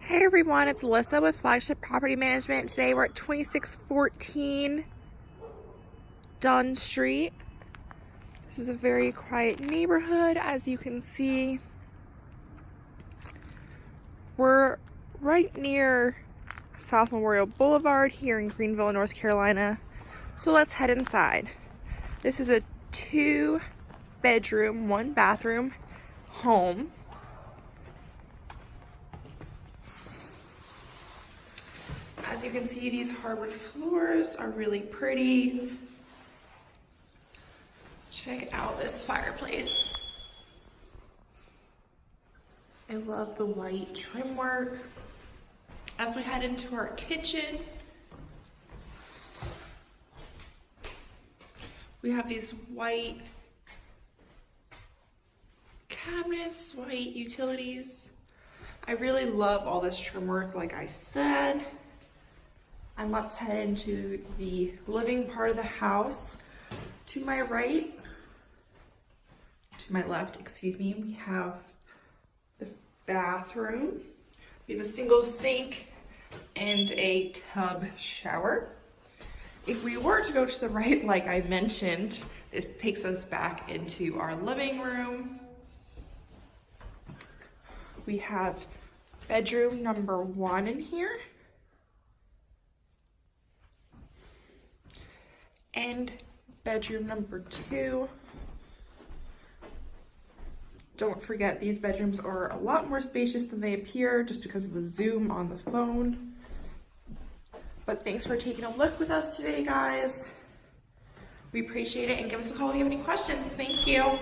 Hey everyone, it's Alyssa with Flagship Property Management. Today we're at 2614 Dunn Street. This is a very quiet neighborhood, as you can see. We're right near South Memorial Boulevard here in Greenville, North Carolina. So let's head inside. This is a 2-bedroom, 1-bathroom home. As you can see, these hardwood floors are really pretty. Check out this fireplace. I love the white trim work. As we head into our kitchen, we have these white cabinets, white utilities. I really love all this trim work, like I said. And let's head into the living part of the house. To my right, to my left, excuse me, we have the bathroom. We have a single sink and a tub shower. If we were to go to the right, like I mentioned, this takes us back into our living room. We have bedroom number 1 in here. And bedroom number 2. Don't forget, these bedrooms are a lot more spacious than they appear just because of the zoom on the phone. But thanks for taking a look with us today, guys. We appreciate it, and give us a call if you have any questions. Thank you.